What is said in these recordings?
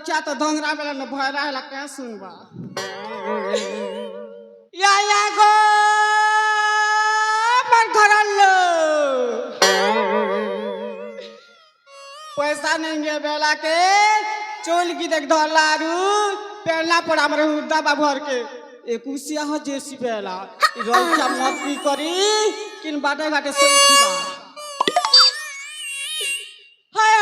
रक्षा तो धंगरा बेला न भय रहेला क्या सुनबा या गो मन घरल्लो पैसा नहीं गे बेला के चोल की देख धलारू पेलना पड़ा हमरे हुद्दा बा भर के एकुसिया हो जेसी बेला रक्षा मत भी करी किन बाटे घाटे सोई थीबा हाय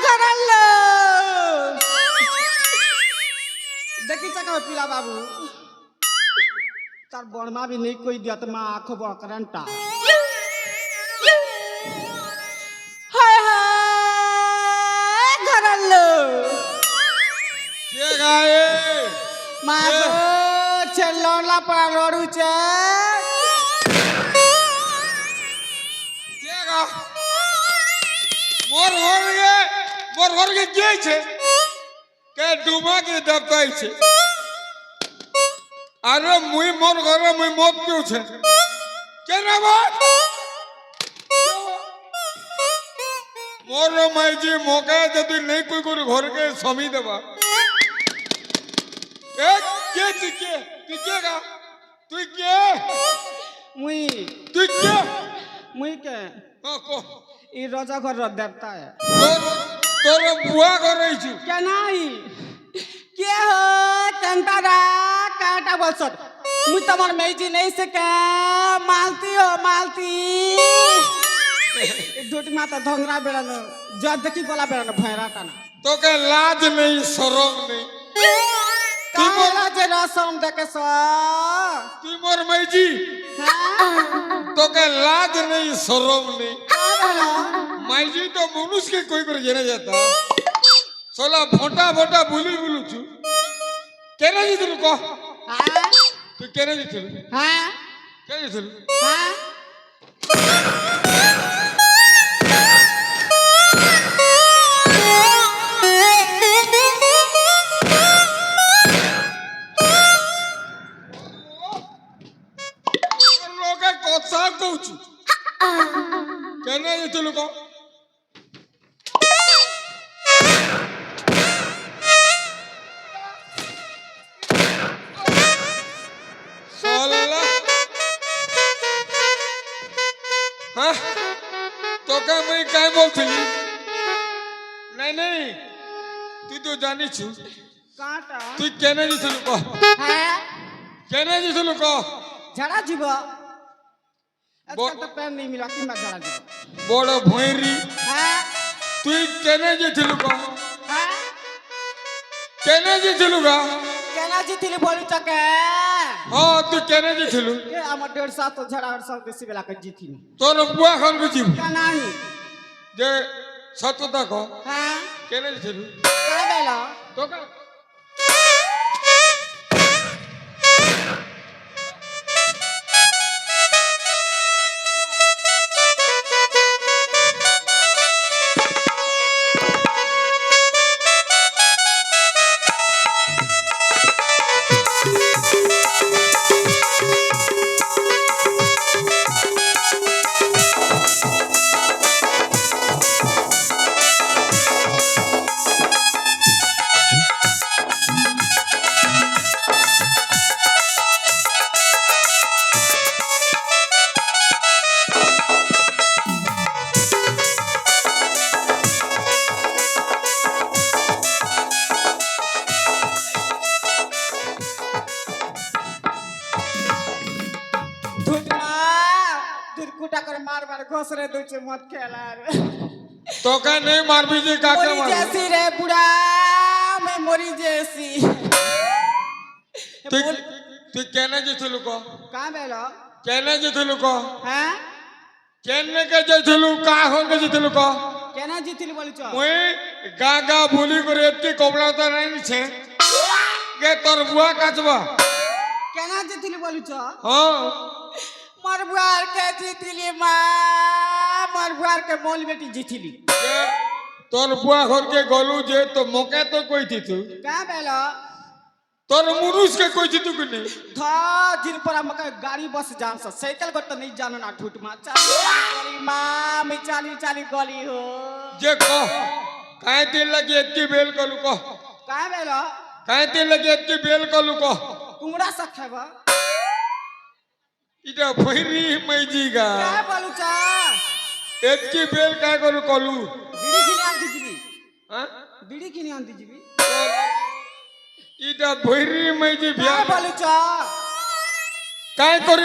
घरल्लो देखी चका पीला बाबू तार बर्मा भी नहीं कोई दिया तो मां आंखों बकरंटा हाय घरल्लो के गाए मां चलोला पर रोडू चे के गा मोर घर के के छे के डुबा के दबताई छे अरे मुई मोर घर मुई मत क्यों छे के ना बात मोर माई जी मोके जदी नहीं कोई कोई घर के समी देबा एक के तू के गा तू के मुई तू के के को ई राजा घर र देवता है तोर बुआ करे छु क्या नहीं के हो कंतारा काटा बसत मुई तमर मेजी नहीं से के मालती हो मालती डोटी माता धंगरा बेला न जब देखी गोला बेला न भैरा काना तो के लाज नहीं शरम नहीं काला जे रसम देखे स तू मोर मैजी तो के लाज नहीं शरम नहीं मैजी तो मनुष्य के कोई कर जेने जाता सोला फोटा फोटा बुली बुलू छु केने जी तू को हां तू केने जी तू हां केने जी तू हां কথা কইছু কেন এত লোক সাল্লাহ হ্যাঁ তোকে আমি কাই বলছিলি नहीं তুই তো জানিছু काटा তুই কেন দিছলু ক हां কেন দিছলু ক झड़ा जीव आजकल तो पैन नहीं मिला कि मैं झड़ा जीव বড় ভৈরি हां তুই কেন দিছলু ক हां কেন দিছলু গা केना जीतिली बोली चके हाँ तू केने जीथिलु ए हमर 1.5 तो झड़ा और सब देसी बेला के जीतिनी तोर बुआ खान को जीव क्या नहीं जे सतता को हां केने जीथिलु का बेला तो का मार मार घोसरे दूचे मत खेला रे तो का नहीं मारबी जी का मोरी मार जैसी रे बुढ़ा मैं मोरी जैसी तू तू केने जीथिलु को का बेला केने जीथिलु को हैं केने के जीथिलु का होन के जीथिलु को केना जीतिली बोली छ ओए गागा बोली करे एतके कपड़ा तो नहीं छे के तोर बुआ काचबा केना जीतिली बोली छ हां मोर बुआर के जीतिली मां मोर बुआर के मोल बेटी जीतिली तोर बुआ घर के गोलू जे तो मौके तो कोई थी तू का बेला तोर मुरुस के कोई जीतू कि नहीं था दिन पर हम गाड़ी बस जान सा साइकिल को तो नहीं जानो ना ठूट मा चाली गली मां में चाली चाली गली हो जे कह तेल लगी एतकी बेल कलू कह काय बेलो काय तेल लगी एतकी बेल कलू कह कुमड़ा सब खेब इटा भैरी मैजी गा काय बोलू चा एतकी बेल काय करू कलू बीड़ी किने आंती जीबी हां बीड़ी किने आंती जीबी इटा भैरी मैजी बिया काय बोलू चा काय करू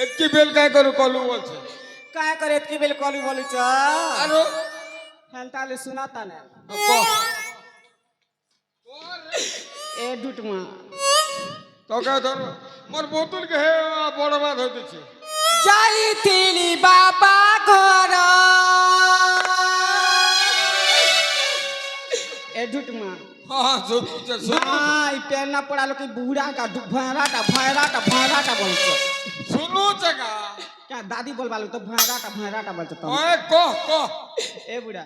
एतकी बेल काय करू कलू बोलছে काय करे की बेल कॉली बोलू चा आरो हेंताले सुनाता ने कह ए डुटमा तो का धर मोर बोतल के हे बड़ बात होते छे जाइतिली बाबा घर ए डुटमा हां सुन हाँ ई पेरना पड़ा लो कि बूढ़ा का भैराटा बोलছো सुनो जगा क्या दादी बोलबालो तो भैराटा बोलছো तो ओए कह ए बुढ़ा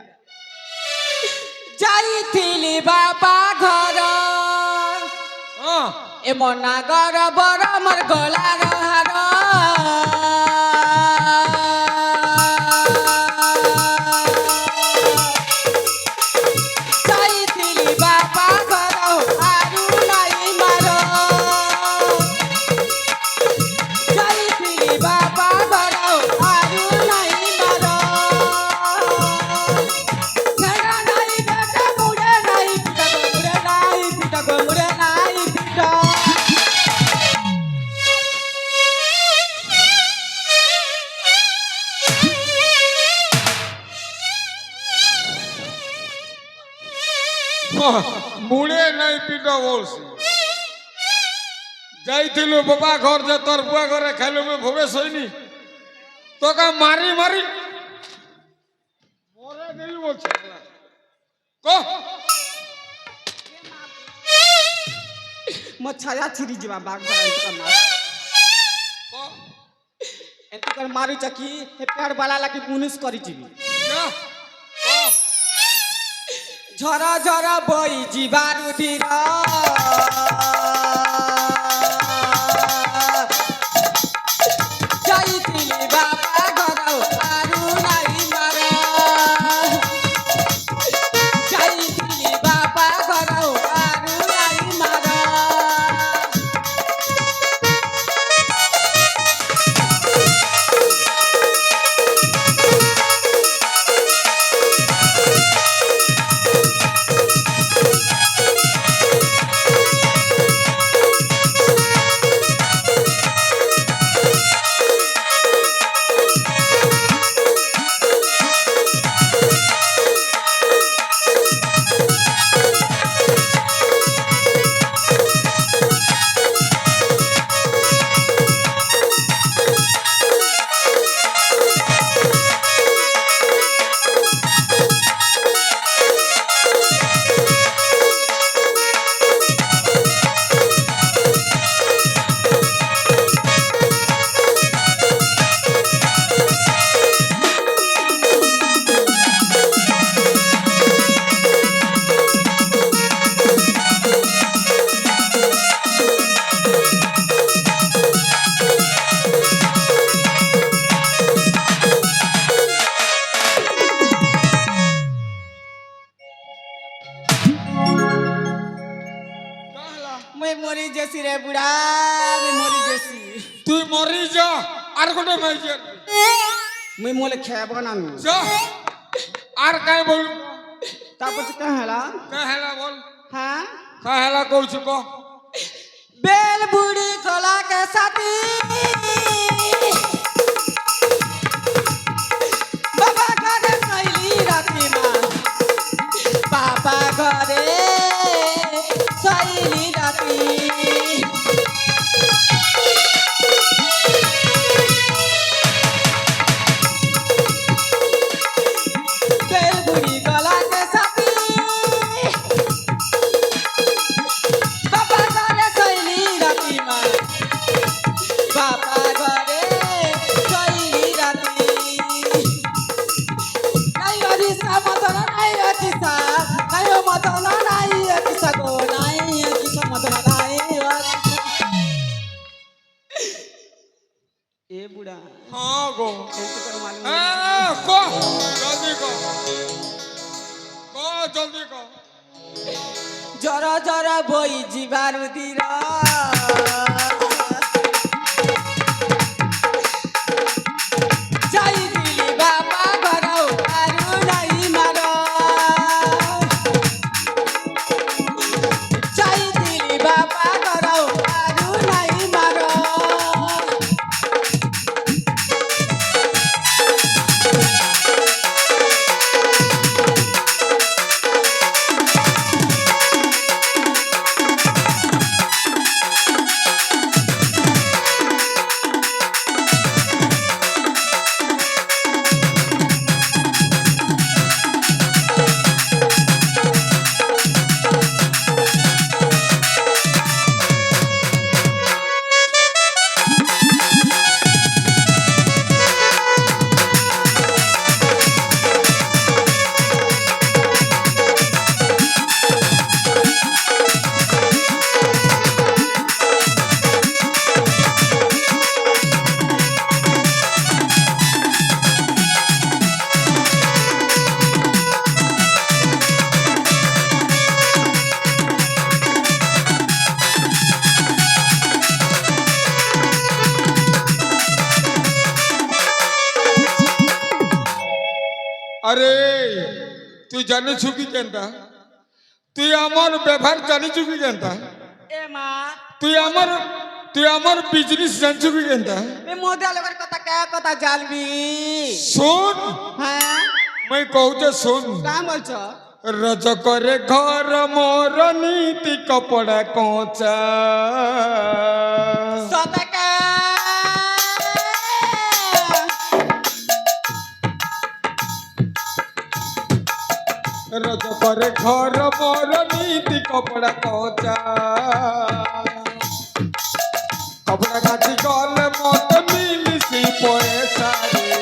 जाइतिली बाबा घर हां ए मना गर बर मर गला रहार जाइतिली बाबा घर आरु नाई मार जाइतिली बाबा घर आरु नाई मार घरा नाई बेटा मुड़े नाई पिटा गो मुड़े नाई पिटा मुड़े नहीं पीटा बोलसी যাইতিলু বাবা ঘর যে তোর বুয়া ঘরে খাইলু মে ভোগে সইনি তোকে মারি মারি মরে দেই বলছে কহ मछाया छिरी जीवा बाग भरा एंतकर मार কহ एंतकर मारी चकी हे पेड़ बाला लागी मुनिस करी जीवी না কহ झरा झरा बई जीवा रुधिर जाइतिली बाबा घर आरु नाई मार जाइतिली बाबा घर आरु नाई मार मैं मरी जैसी रे बुढ़ा मैं मरी जैसी তুই মরি যা আর কোটে মাইছে मैं मोले खेब ना मैं যা আর কাই বল तापर से कहला কাহেলা বল हाँ কাহেলা কইছ কহ बेल बूढ़ी गला के साथी बाबा घरे सैली राती माँ पापा घरे सैली राती बेल बूढ़ी गला के साथी बाबा घरे सैली राती माँ पापा জলদি কহ জর জর বই জিবার উদির যাই দিলি বাবা ঘর আরু নাই মার যাই দিলি বাবা ঘর আরু নাই মার আরে তুই জানিছু কি কেনতা তুই আমার ব্যবহার জানিছু কি কেনতা এ মা তুই আমার বিজনেস জানছু কি কেনতা এ মোদা লগর কথা কে কথা জানবি শোন হ্যাঁ मैं कहूचे सुन কাম বলছ रज करे घर मोर नीति कपड़ा कोचा সতকে रज करे घर मोर नीति कपड़ा कोचा कपड़ा काटी गले मत मिलिसी पैसा रे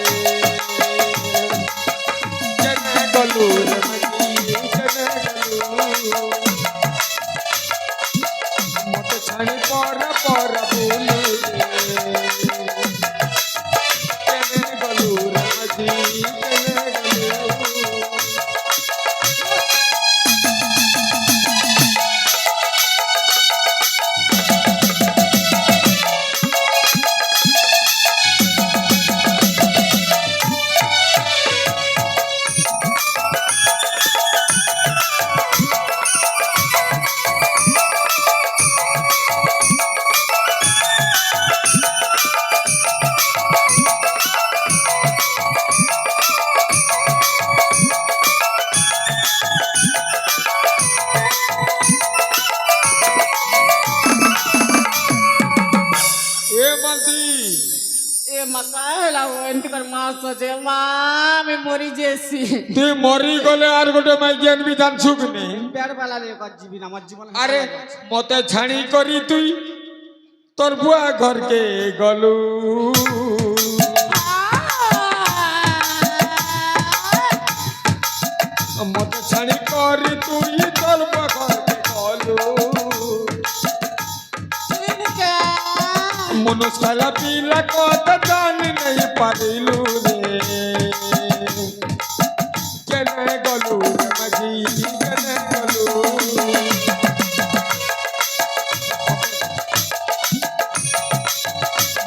जने गलू रे मनी जने गलू मत छानी पर बोलू रे जने गलू रे मनी जने गलू ए बंटी এ মা কাহেলা এনতিকর মাস যে মা আমি মরি যেছি তুই মরি গলে আর গোটে মাইজান বি জানছু কি নে পেট বালা রে কর জীবি না আমার জীবন আরে মতে ছানি করি তুই তোর বুয়া ঘরকে গলু মতে ছানি করি তুই তোর বুয়া ঘরকে গলু মনুষ্যলা পিলা কথা জানি নাই পারিলু রে কেনে গলু রে মাঝি কেনে গলু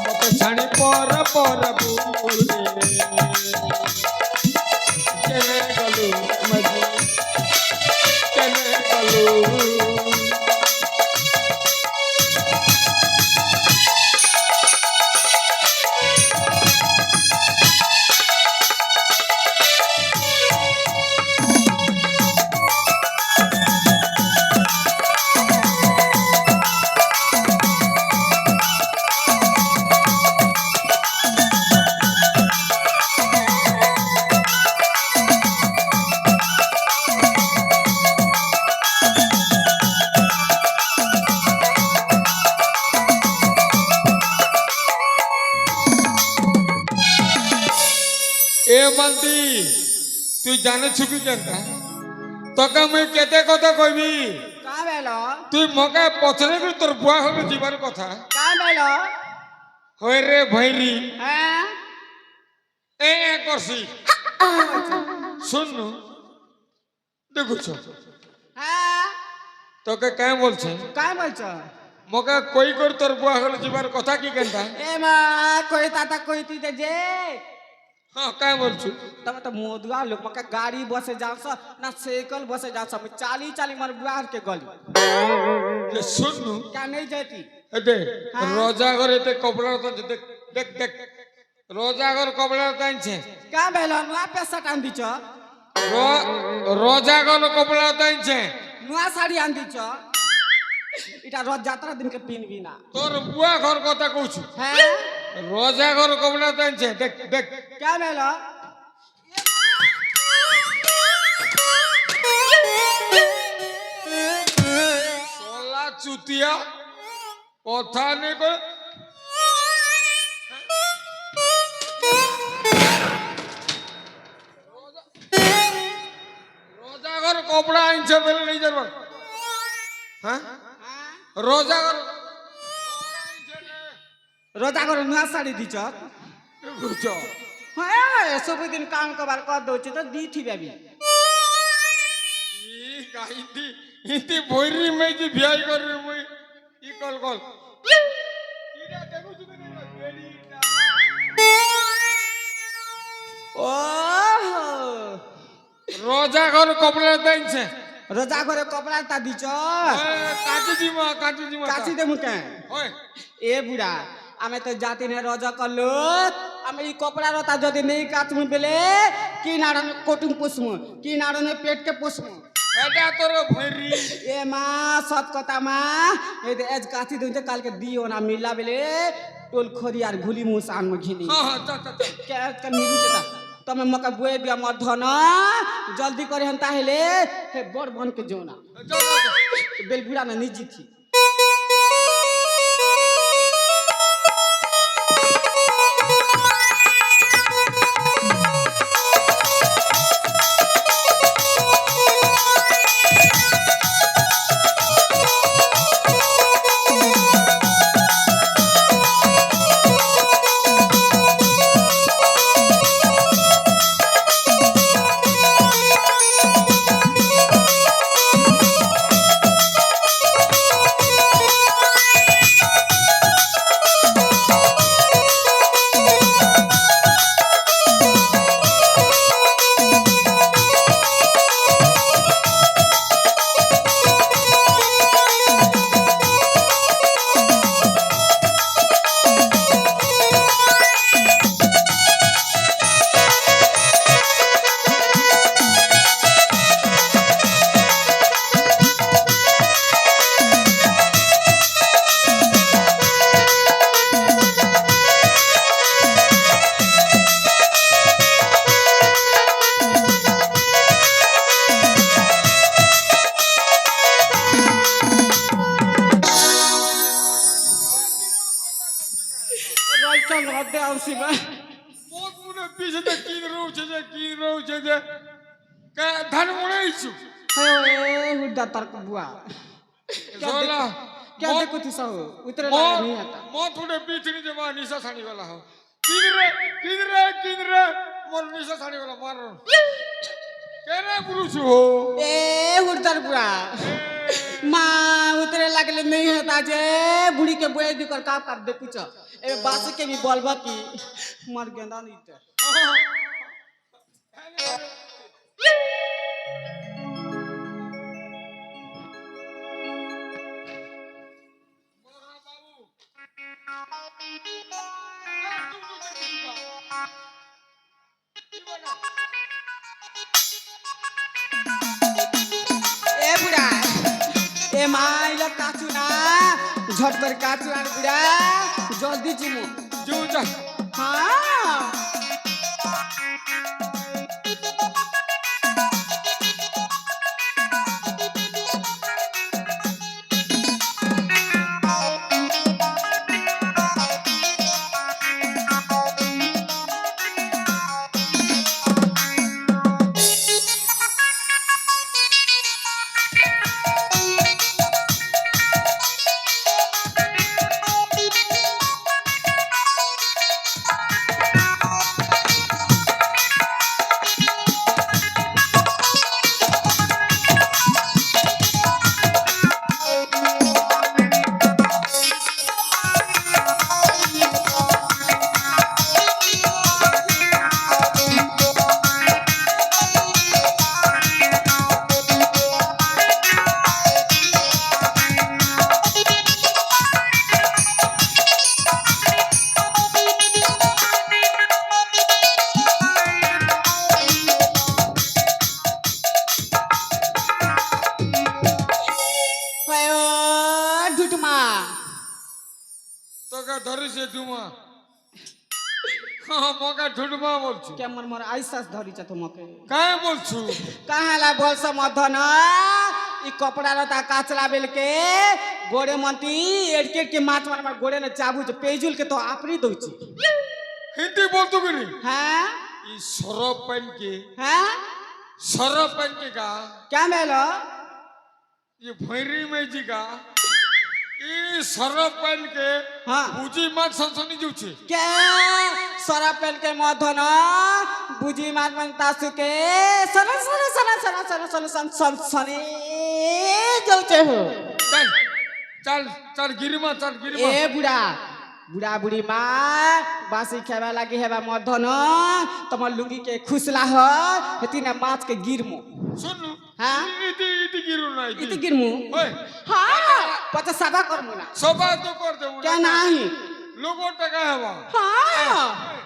মতে ছানি পর বুল রে কেনে গলু মাঝি কেনে গলু এ বন্টি তুই জানিছু কি কেনতা তোকে মুই কেতে কথা কইবি কা বেলো তুই মকে পছরে করে তোর বুয়া হবে জীবন কথা কা বেলো হই রে ভৈরি হ্যাঁ করছি শুনু দেখুছ হ্যাঁ তোকে কেন বলছে কাই বলছ মকে কই করে তোর বুয়া হলে যাবার কথা কি কেনটা এ মা কই তাতা কইতি দে যে হ্যাঁ কেন বলছু તમે તો મોદવા લોક મકે ગાડી બસે જાવસ ના સાયકલ બસે જાવસ અમે ચાલી ચાલી માર બુઆર કે ગલી যে শুনু ક્યાં નહીં જતી এতে রোজা ঘরে তে কপড়া তো দেখ দেখ দেখ রোজা ঘর কপড়া তাইছে ક્યાં બેલો નુઆ પેસા આંધી છ রোজা ঘর কপড়া তাইছে নুઆ শাড়ি આંધી છ এটা রথ যাত্রা দিনকে পিনবি না তোর বুয়া ঘর কথা কইছু হ্যাঁ রোজা ঘর কপড়া তাইছে দেখ দেখ ક્યાં બેલો সোলা চুতিয়া কথা নেই কই রোজা ঘর কপড়া আনছে বলে নিয়ে যাবার হ্যাঁ রোজা ঘর রোজা করে নুয়া শাড়ি দিছ বুঝছ হ্যাঁ ସବୁଦିନ କାମ କବାର କର ଦଉଛି ତ ଦି ଥିବେ ই গাইতি ইতি বইরি মেজি বিয়াই করে মুই ই কল কল ইটা দেখুছ না বেড়িটা ওহো রোজা ঘর কপড়া তাইছে রোজা করে কপড়া তা দিছ কাটি দিমা কাছি দে মুকে ওই এ বুড়া আমি তো জাতি নে রোজা করলো আমি এই কপড়া রতা যদি নেই কাচমু বেলে কি নাড়নে কোটুম পুষমু কি নাড়নে পেটকে পুষমু এটা তোর ভইরি এ মা সৎ কথা মা এই যে এজ কাছি দুইতে কালকে দিও না মিলা বেলে টোল খরি আর ঘুলি মুস আনমু ঘিনি হ্যাঁ হ্যাঁ চল চল কে কে মিলু যেটা তুমি মকে বুয়ে দিয়া মর ধন জলদি করে হন তাহলে হে বড় বন के जो ना চল বেল বুড়া না নিজি থी চল রদে আউসি বা বহুত মনে পিছতে কি রয়েছে যে কে ধান মনেইছু হে হুডা তার বুয়া সোলা क्या देखो थी सब उतरे लगे नहीं आता মত উঠে পিছনি যে মা নিশা ছাড়ি গলা হো কিনরে মোর নিশা ছাড়ি গলা মার কেনে বুলুছু হো ए हुडदार बुआ माँ उतरे लगले नहीं होता जे बुढ़ी के बुआ दी कर का देखु छ ए बास के भी बोलबा की मर गेंदा नहीं ते ए बुढ़ा ए माँ इला काचू ना झट कर काचू ना बुढ़ा जल्दी जिमु জু যা हाँ তোকে ধরিছে ডুমা আমাকে ঠুডুমা বলছু কেমন মোর আইসাস ধরিছে তোমাকে কাহে বলছু কাহেলা বলছ মধন ই কপড়া লতা কাচরা বেলকে গোড়ে মন্তি এড়কে এড়কে মাছ মার মার গোড়ে না চাবুচ পেজুল के तो आपरी दउची হিন্দি বলতো কিনি हैं ই সরব পেন কে हैं সরব পেন কে কা क्या मेलो ये भैरी में जी का ই সরব পেন কে हाँ বুঝি মাছ সনসনি যাচ্ছে क्या सरा पेल के मधन बुझी मार बनता सुके सरा सरा सरा सरा सरा सरा सन सन सने जाउचे हो चल चल चल गिरिमा चल गिरिमा ए बुढ़ा बुढ़ा बुढ़ी माँ बासी खेबा लगी हेबा मधन तमर लुंगी के खुसला हो हेती ना माछ के गिरमो सुन हाँ? इति इति गिरु ना इति गिरमो ओए हाँ पचा साबा करमो ना सभा तो कर दे क्या नहीं लोगों टका हवा हाँ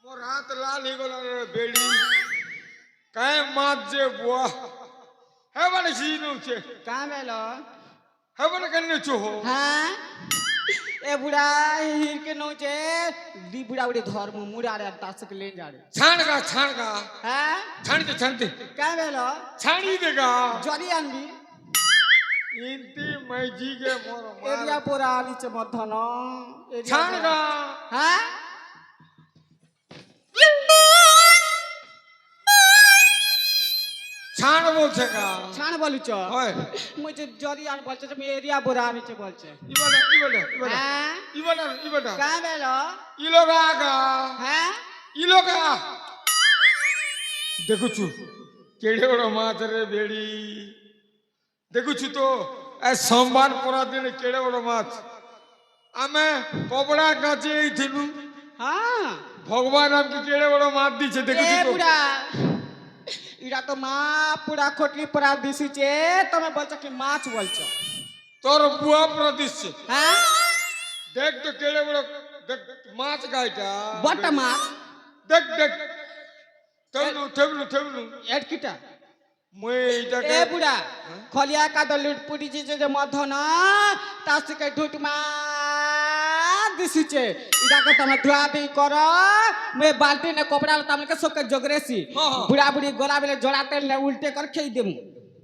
मोर हाथ लाल ही गोला रे बेड़ी काय मात जे बुआ हे बने सीनो छे कहाँ मेलो हे बने कन्ने छो हो हाँ ए बुढ़ा हिर के नौचे दी बुढ़ा बुढ़ी धर्म मुड़ा रे तासक ले जा रे छाण का हाँ छाण दे कहाँ मेलो छाणी देगा जरी आनबी इंती मैजी के मोर एरिया पूरा नीचे मधन छाण का हाँ छाण बोलছে का छान बोलुच ओए मुझे जरी आन बोलছে তুমি এরিয়া বুড়া নিচে বলছে इबला হ্যাঁ कहाँ मेलो इलोगा का হ্যাঁ इलोगा देखुछु केड़े बड़ माछ रे बेड़ी देखुछु तो ए सोमवार परा दिन केड़े बड़ माछ आमे कपड़ा काचे थिलु हाँ भगवान हमके केड़े बड़ माछ दिছে ए देखुछु तो बुढ़ा इरा तो माँ पूरा खोटली परा दिसी चे तमे बोलছ कि माछ बोलछ तोर बुआ प्रदिश छे হ্যাঁ देख तो केड़े बड़ देख माछ गायटा बट माछ देख थेबलु एट किटा মই এইটাকে এ বুড়া খলিয়া কাদর লুট পুটিছে যে মধন তা থেকে ঢুটমা দিছিছে ইটাকে তুমি ধোয়াবি কর মই বালতি নে কপড়া তামকে সকে জগরেছি বুড়া বুড়ি গলা বেলে জড়া তেল উল্টে কর খেই দেমু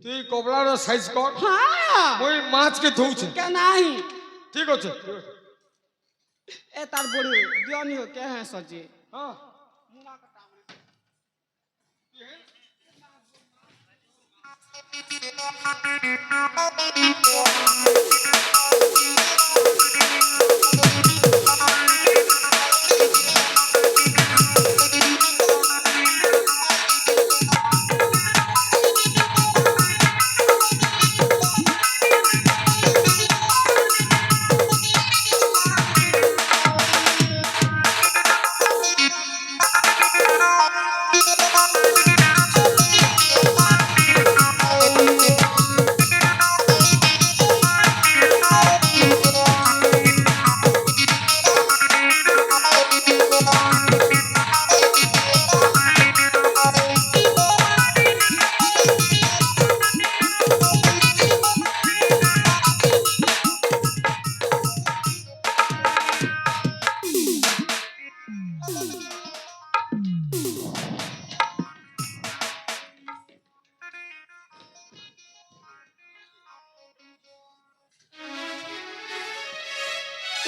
তুই কবলার সাইজ কর হ্যাঁ মই মাছকে ধুছে কে নাই ঠিক আছে এ তার বড়ি দিওনি হো কে হ্যাঁ সজি হ্যাঁ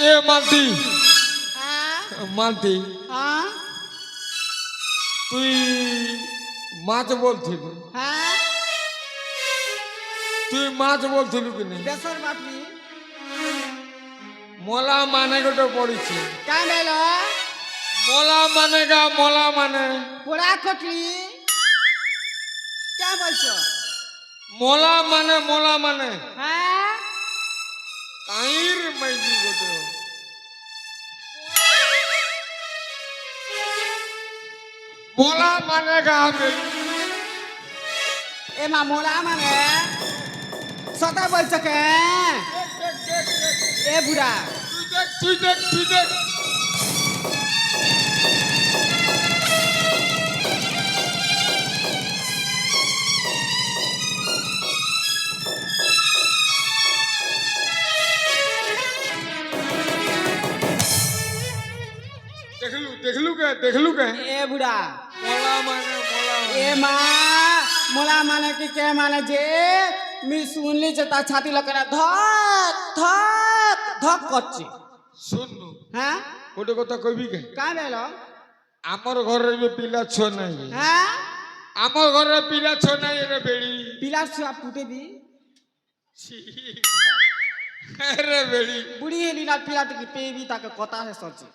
এ মালতি হ্যাঁ মালতি হ্যাঁ তুই মাছ বলছিলি হ্যাঁ তুই মাছ বলছিলি কি না বেসর বাপি মলা মানে গোটে পড়িছে কাই মেলো মলা মানে গা মলা মানে পোড়া কটলি কে বলছো মলা মানে হ্যাঁ কাইর মাইজি গোটে মলা মানে গা এ মা মোলা মানে সতা বলছো কে এ বুড়া তুই দেখ দেখলু কে এ বুড়া মলা মানে এ মা মোলা মানে কি কে মানে যে মি শুনলি যে তার ছাতি লোকেরা ধক ধক ধক করছে শুনু হ্যাঁ গোটে কথা কইবি কে কাই বেলো আমার ঘরে যে পিলা ছো নাই হ্যাঁ আমার ঘরে পিলা ছো নাই রে বেড়ি পিলার ছুয়া পুটে দি রে বেড়ি বুড়ি হেলি না পিলা টিকি পেবি তাকে কথা হে সচি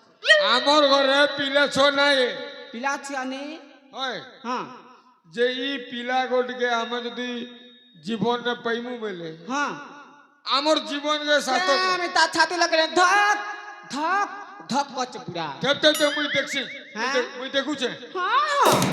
আমার ঘরে পিলা ছো নাই পিলা ছুয়া নেই হয় হ্যাঁ যে ই পিলা গোটকে আমি যদি জীবনে পাইমু বেলে হ্যাঁ আমার জীবনকে স্বাস্থ্য আমি তার ছাতি লোকেরা ধক ধক ধক করছে বুড়া দেব মুই দেখছি হ্যাঁ? মুই দেখুছে হ্যাঁ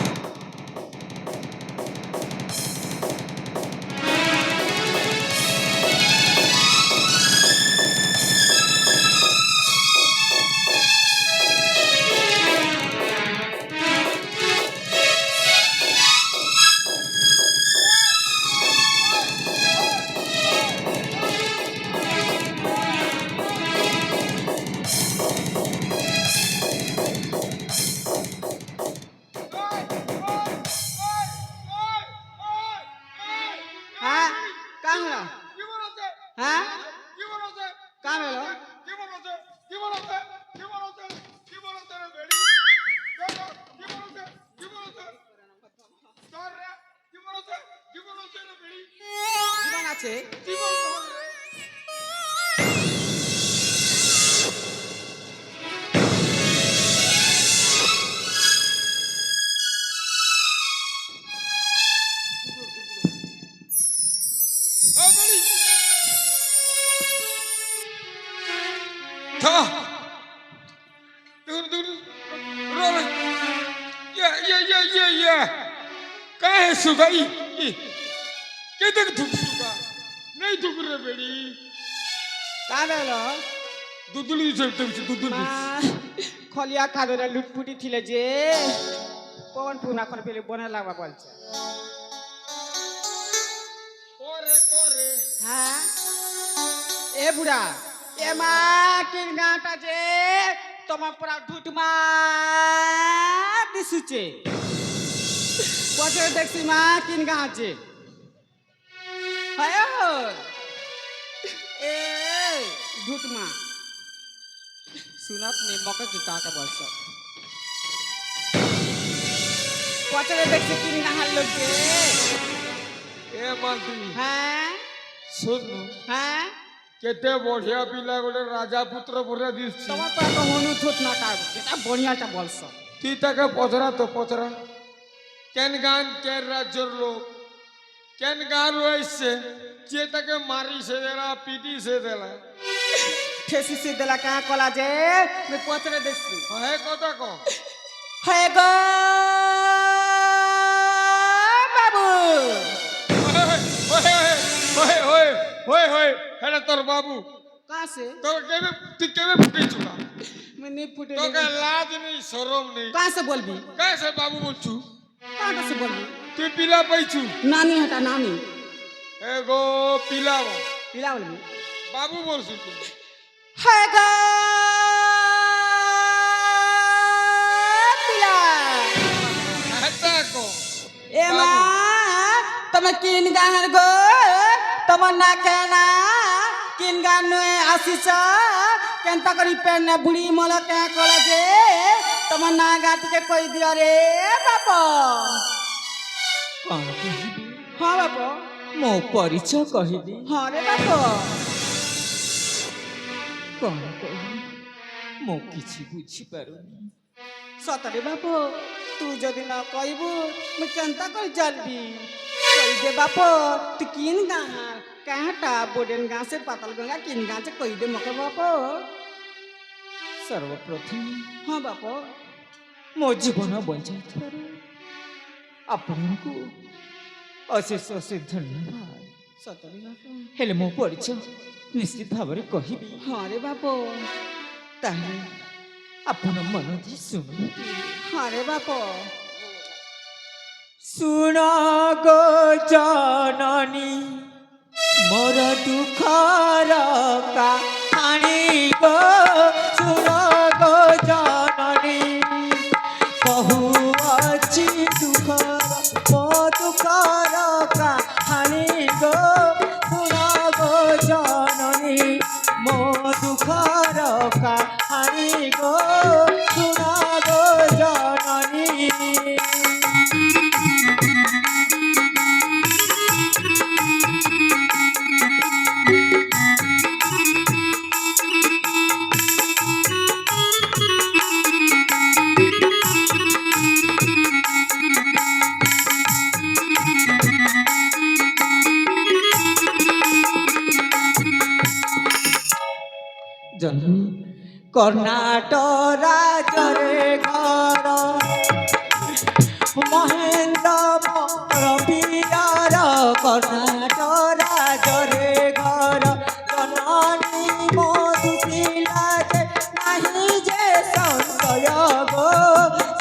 হ্যাঁ কাম হলো হ্যাঁ কাম হলো জীবন আছে काहे सुगाई के तक धुक सुगा नहीं धुक रे बेड़ी কাম হলো दुदुली चलते दुदुली খলিয়া কাদরে লুটপুটি ছিলে যে কোন পুনা করে পেলে বনে লাগবা বলছে হ্যাঁ এ বুড়া এ মা কিন গাঁটা যে তোমার পুরা ঢুটমা দিশুছে পথে দেখছি মা কিন গাঁ আছে হ্যাঁ এ ঢুটমা सुनत ने मौका की का बस पचरे देख से किन नहाल लोग के এ মালতি हैं শুন हैं কেতে বঢ়িয়া পিলা গোটে রাজা পুত্র পরে দিচ্ছি तमा पर तो होनु थोत ना का केटा बढ़िया टा बोलस তুই তাকে পচরা তো পচরা কেন গান কেন রাজ্যর লোক কেন গান রয়েছে যে তাকে মারি সে দেলা পিটি সে দেলা ठेसी से देला का कला जे मैं पचरे देखसी হে কথা ক है गो बाबू ওয়ে ওয়ে ওয়ে ওয়ে হেটা তোর বাবু कहां से তোর কেবে তুই কেবে ফুটেছু না मैं नहीं फुटे তোকে লাজ নেই শরম নেই कहां से बोलबी কাছে বাবু বলছু कहां से बोलबी তুই পিলা পাইছু नानी हटा नानी এ গো পিলা पिला बोलबी বাবু বলছু তুই है गो पिला হেটা ক ए मा तमे किन गाहर गो तम ना केना किन गानु आसीच केनता करी पेन बुढ़ी मोल के कोला जे तम ना गाटी के कोई दियो रे बाप कौन कहिबी हां बाप मो परिचय कहिबी हां रे बाप कौन कहिबी मो किछि बुझी पारुनी सतरे बाप तू जदि न कहबू मैं केनता कर चलबी कही दे बाप तू किन गाहार काटा बोडेन गां से पातल गंगा किन गां से कही दे मकर बाप सर्वप्रथम हाँ बाप मो जीवन बचाई आपको अशेष अशेष धन्यवाद सतरे बाप हेले मो परिचय निश्चित भाव में कहिबी हाँ रे बाप ताहे अपन मन दी सुनु हाँ रे बाप सुन गो जननी मोर दुखर कहानी गो सुन गो जननी बहु अच्छी दुखर मो दुखर कहानी गो सुन गो जननी मो दुखर कहानी गो सुन गो जननी जननी कर्णाटक राजरे घर महेन्द्र रवियार कर्णाटक राजरे घर जननी मधुशिला जे नहीं जे संशय गो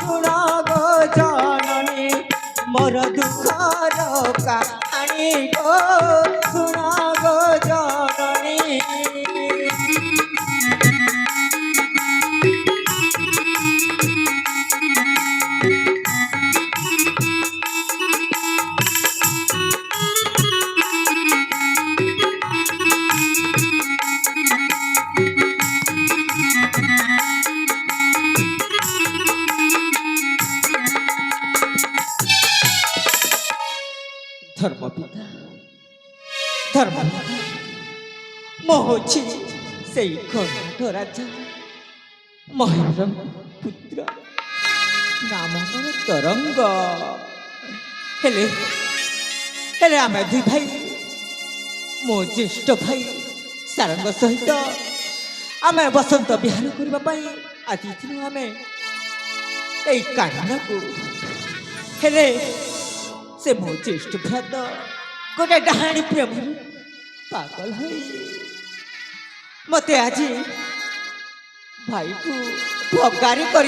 सुन गो जननी मोर दुखर कहानी गो सुन गो जननी धर्मपिता धर्मपिता मोहची से कर्णाटक राजा महेन्द्र पुत्र नाम तरंग हेले हेले आम दुई भाई मो ज्येष्ठ भाई सारंग सहित आम बसंत विहार करने आदि आम यही कारण को हेले से मो ज्येष्ठ भ्रात गोटे डाहाणी प्रेम पागल है मत आज भाई को भगारी कर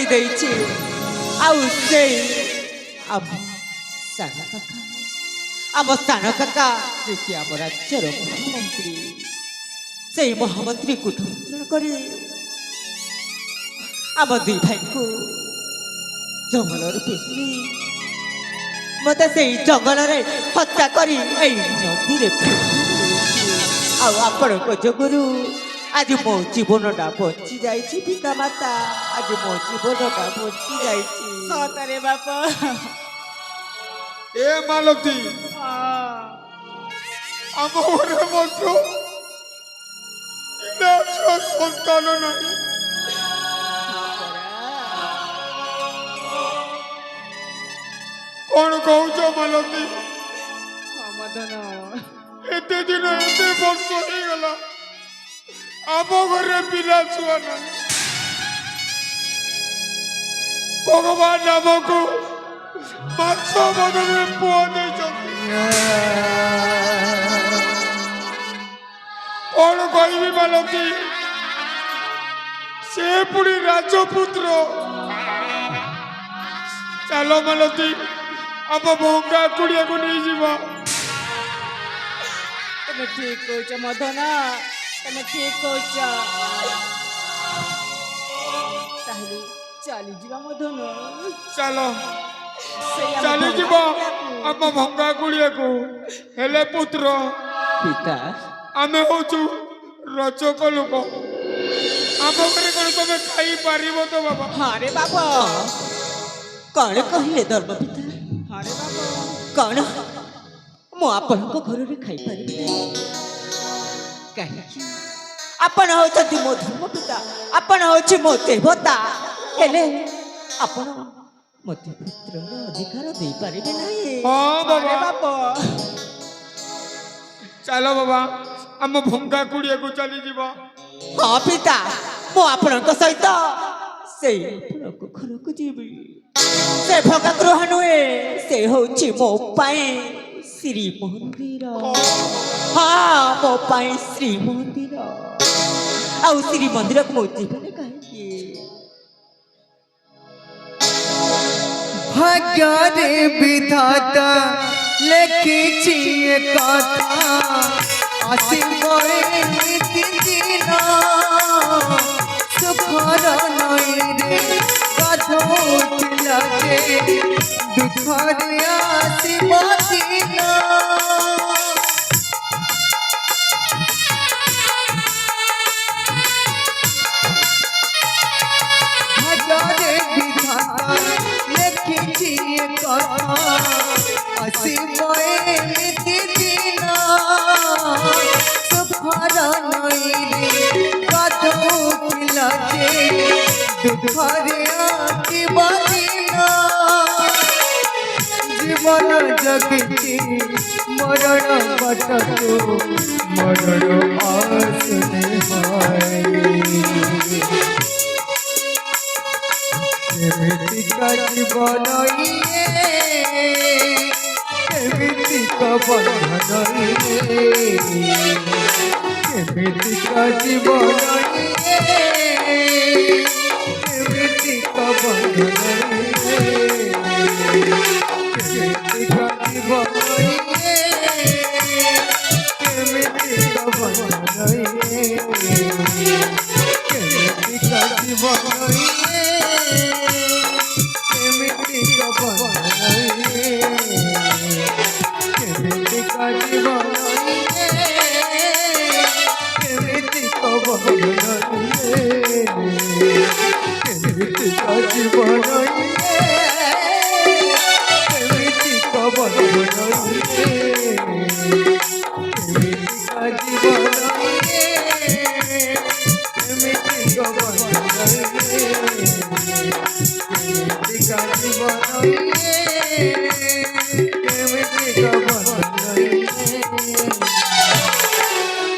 ଆମ ସାନ କାକା ଯିଏକି ଆମ ରାଜ୍ୟର ମହାମନ୍ତ୍ରୀ ସେଇ ମହାମନ୍ତ୍ରୀକୁ ଧର୍ଷଣ କରି ଆମ ଦୁଇ ଭାଇଙ୍କୁ ଜଙ୍ଗଲରୁ ପେଲି ମତେ ସେଇ ଜଙ୍ଗଲରେ ହତ୍ୟା କରି ଏଇ ନଦୀରେ ଫିଙ୍ଗି ଆଉ ଆପଣଙ୍କ ଯୋଗୁରୁ ଆଜି ମୋ ଜୀବନଟା ବଞ୍ଚି ଯାଇଛି ପିତା ମାତା ଆଜି ମୋ ଜୀବନଟା ବଞ୍ଚି ଯାଇଛି ସତରେ ବାପ ଏ ମାଲତୀ ହଁ। ଆମ ଘରେ ମଧ୍ୟ ପିଲା ଛୁଆ ସନ୍ତାନ ନାହିଁ। କଣ କହୁଛ ମାଲତୀ? ମଦନ ଏତେ ଦିନ ଏତେ ବର୍ଷ ହେଇଗଲା ଆମ ଘରେ ପିଲା ଛୁଆ ନାହିଁ। ଭଗବାନ ଆମକୁ ମାଛ ବଦଳରେ ପୁଅ ଦେଇଛନ୍ତି। କଣ କହିବି ମାଲତୀ? ସେ ପୁଣି ରାଜପୁତ୍ର। ଚାଲ ମାଲତୀ ଆମ ଭଙ୍ଗା କୁଡ଼ିଆକୁ ନେଇଯିବା। ତମେ ଠିକ କହୁଛ ମଦନ ତମେ ଠିକ କହୁଛ ତାହେଲେ ଚାଲିଯିବା ମଦନ ଚାଲ ସେଇ ଆମ ଚାଲିଯିବା ଭଙ୍ଗା ଆମ ଭଙ୍ଗା କୁଡ଼ିଆକୁ। ହେଲେ ପୁତ୍ର ପିତା ଆମେ ହଉଛୁ ରଜକ ଲୋକ। ଆମ ଘରେ କଣ ତମେ ଖାଇପାରିବ ତ ବାବା? ହରେ ବାପ କଣ କହିଲେ ଧର୍ମ ପିତା ହରେ ବାପ କଣ ମୁଁ ଆପଣଙ୍କ ଘରରେ ଖାଇପାରିବି ନାହିଁ କାହିଁକି ଆପଣ ହେଉଛନ୍ତି ମୋ ଧର୍ମ ପିତା ଆପଣ ହେଉଛି ମୋ ଦେବତା ହେଲେ ଆପଣ ମୋତେ ପୁତ୍ରର ଅଧିକାର ଦେଇପାରିବେ ନାହିଁ ହଁ ହରେ ବାବା ବାପ ଚାଲ ବାବା ଆମ ଭଙ୍ଗା କୁଡ଼ିଆକୁ ଚାଲିଯିବା। ହଁ ପିତା ମୁଁ ଆପଣଙ୍କ ସହିତ ସେଇ ଆପଣଙ୍କ ଘରକୁ ଯିବି ସେ ଭଙ୍ଗା ଗୃହ ନୁହେଁ ସେ ହେଉଛି ମୋ ପାଇଁ ଶ୍ରୀମନ୍ଦିର ହଁ ମୋ ପାଇଁ ଶ୍ରୀମନ୍ଦିର ଆଉ ଶ୍ରୀମନ୍ଦିରକୁ ମୁଁ ଯିବିନି କାହିଁକି भाग्यरे विधाता लेखिछि ए कथा आसिबे नीति दिन सुखर नैरे गाधोतिला जे दुखरे आसिब दिन भाग्यरे विधाता लेखिछि ए कथा आसिबे नीति दिन सुखर नैरे गाधोतिला जे दुखरे आसिब दिन जीवन जगति मरण बटको मरण आसने एमितिका जीवन एमितिका बंधन एमितिका जीवन एमितिका बंधन एमितिका जीवन एमितिका बंधन एमितिका जीवन एमितिका बंधन एमितिका जीवन एमितिका बंधन एमितिका जीवन एमितिका बंधन एमितिका जीवन